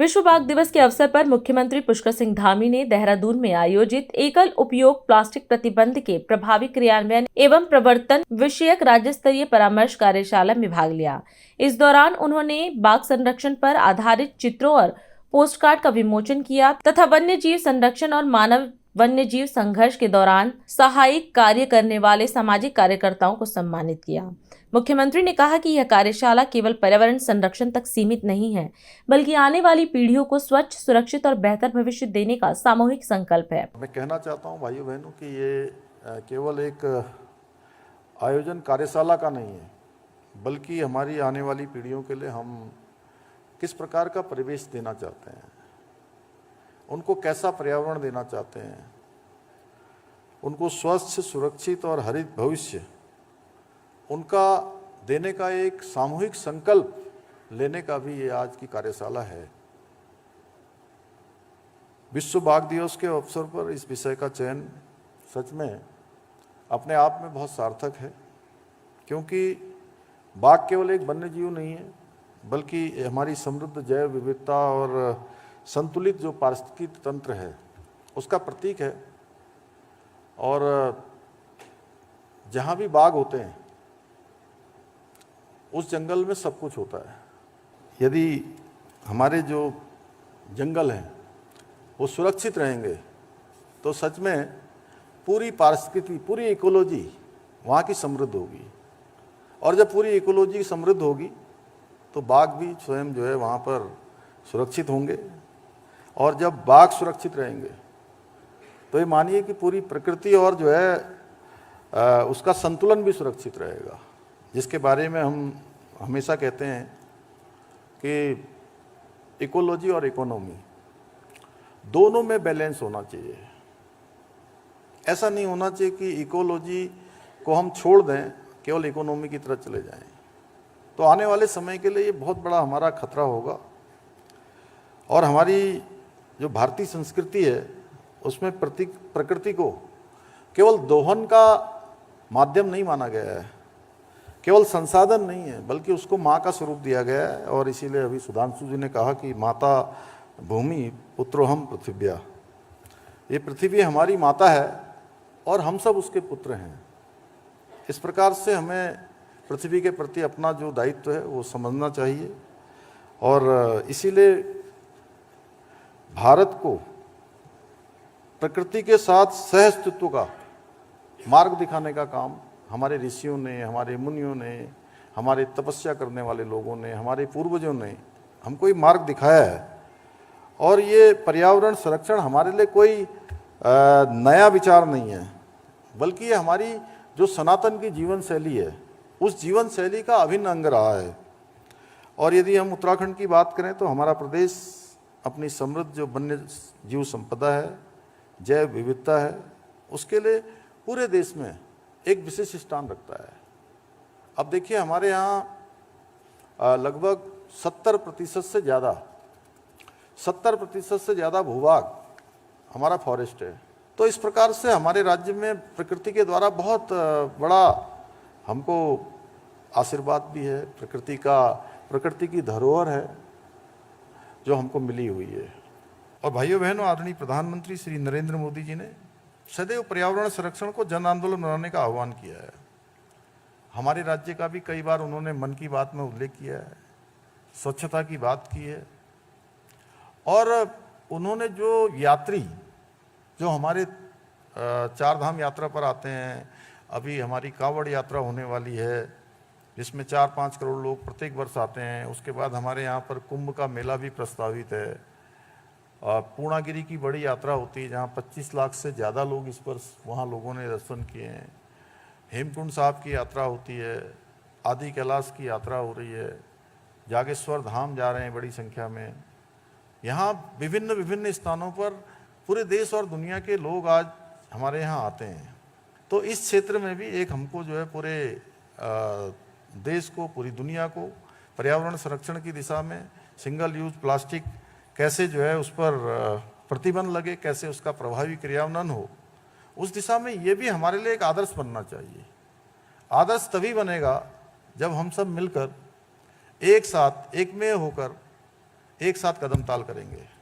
विश्व बाघ दिवस के अवसर पर मुख्यमंत्री पुष्कर सिंह धामी ने देहरादून में आयोजित एकल उपयोग प्लास्टिक प्रतिबंध के प्रभावी क्रियान्वयन एवं प्रवर्तन विषयक राज्य स्तरीय परामर्श कार्यशाला में भाग लिया। इस दौरान उन्होंने बाघ संरक्षण पर आधारित चित्रों और पोस्टकार्ड का विमोचन किया तथा वन्य जीव संरक्षण और मानव वन्य जीव संघर्ष के दौरान सहायक कार्य करने वाले सामाजिक कार्यकर्ताओं को सम्मानित किया। मुख्यमंत्री ने कहा कि यह कार्यशाला केवल पर्यावरण संरक्षण तक सीमित नहीं है, बल्कि आने वाली पीढ़ियों को स्वच्छ, सुरक्षित और बेहतर भविष्य देने का सामूहिक संकल्प है। मैं कहना चाहता हूं भाइयों बहनों कि ये केवल एक आयोजन कार्यशाला का नहीं है, बल्कि हमारी आने वाली पीढ़ियों के लिए हम किस प्रकार का परिवेश देना चाहते हैं, उनको कैसा पर्यावरण देना चाहते हैं, उनको स्वस्थ, सुरक्षित और हरित भविष्य उनका देने का एक सामूहिक संकल्प लेने का भी ये आज की कार्यशाला है। विश्व बाघ दिवस के अवसर पर इस विषय का चयन सच में अपने आप में बहुत सार्थक है, क्योंकि बाघ केवल एक वन्य जीव नहीं है, बल्कि हमारी समृद्ध जैव विविधता और संतुलित जो पारिस्थितिक तंत्र है उसका प्रतीक है। और जहाँ भी बाघ होते हैं उस जंगल में सब कुछ होता है। यदि हमारे जो जंगल हैं वो सुरक्षित रहेंगे तो सच में पूरी पारिस्थितिकी, पूरी इकोलॉजी वहाँ की समृद्ध होगी, और जब पूरी इकोलॉजी समृद्ध होगी तो बाघ भी स्वयं जो है वहाँ पर सुरक्षित होंगे, और जब बाघ सुरक्षित रहेंगे तो ये मानिए कि पूरी प्रकृति और जो है उसका संतुलन भी सुरक्षित रहेगा, जिसके बारे में हम हमेशा कहते हैं कि इकोलॉजी और इकोनॉमी दोनों में बैलेंस होना चाहिए। ऐसा नहीं होना चाहिए कि इकोलॉजी को हम छोड़ दें, केवल इकोनॉमी की तरफ चले जाएं, तो आने वाले समय के लिए ये बहुत बड़ा हमारा खतरा होगा। और हमारी जो भारतीय संस्कृति है उसमें प्रकृति को केवल दोहन का माध्यम नहीं माना गया है, केवल संसाधन नहीं है, बल्कि उसको माँ का स्वरूप दिया गया है। और इसीलिए अभी सुधांशु जी ने कहा कि माता भूमि पुत्रोहम पृथिव्या, ये पृथ्वी हमारी माता है और हम सब उसके पुत्र हैं। इस प्रकार से हमें पृथ्वी के प्रति अपना जो दायित्व है वो समझना चाहिए, और इसीलिए भारत को प्रकृति के साथ सहअस्तित्व का मार्ग दिखाने का काम हमारे ऋषियों ने, हमारे मुनियों ने, हमारे तपस्या करने वाले लोगों ने, हमारे पूर्वजों ने हमको ये मार्ग दिखाया है। और ये पर्यावरण संरक्षण हमारे लिए कोई नया विचार नहीं है, बल्कि ये हमारी जो सनातन की जीवन शैली है उस जीवन शैली का अभिन्न अंग रहा है। और यदि हम उत्तराखंड की बात करें तो हमारा प्रदेश अपनी समृद्ध जो वन्य जीव संपदा है, जैव विविधता है, उसके लिए पूरे देश में एक विशिष्ट स्थान रखता है। अब देखिए हमारे यहाँ लगभग 70% से ज़्यादा भूभाग हमारा फॉरेस्ट है। तो इस प्रकार से हमारे राज्य में प्रकृति के द्वारा बहुत बड़ा हमको आशीर्वाद भी है, प्रकृति की धरोहर है जो हमको मिली हुई है। और भाइयों बहनों, आदरणीय प्रधानमंत्री श्री नरेंद्र मोदी जी ने सदैव पर्यावरण संरक्षण को जन आंदोलन बनाने का आह्वान किया है। हमारे राज्य का भी कई बार उन्होंने मन की बात में उल्लेख किया है, स्वच्छता की बात की है। और उन्होंने जो यात्री जो हमारे चार धाम यात्रा पर आते हैं, अभी हमारी कांवड़ यात्रा होने वाली है जिसमें 4-5 करोड़ लोग प्रत्येक वर्ष आते हैं। उसके बाद हमारे यहाँ पर कुंभ का मेला भी प्रस्तावित है। पूर्णागिरी की बड़ी यात्रा होती है जहाँ 25 लाख से ज़्यादा लोग इस वर्ष वहाँ लोगों ने दर्शन किए हैं। हेमकुंड साहब की यात्रा होती है, आदि कैलाश की यात्रा हो रही है, जागेश्वर धाम जा रहे हैं बड़ी संख्या में। यहाँ विभिन्न स्थानों पर पूरे देश और दुनिया के लोग आज हमारे यहाँ आते हैं। तो इस क्षेत्र में भी एक हमको जो है पूरे देश को, पूरी दुनिया को पर्यावरण संरक्षण की दिशा में सिंगल यूज प्लास्टिक कैसे जो है उस पर प्रतिबंध लगे, कैसे उसका प्रभावी क्रियान्वयन हो, उस दिशा में ये भी हमारे लिए एक आदर्श बनना चाहिए। आदर्श तभी बनेगा जब हम सब मिलकर एक साथ, एक में होकर एक साथ कदम ताल करेंगे।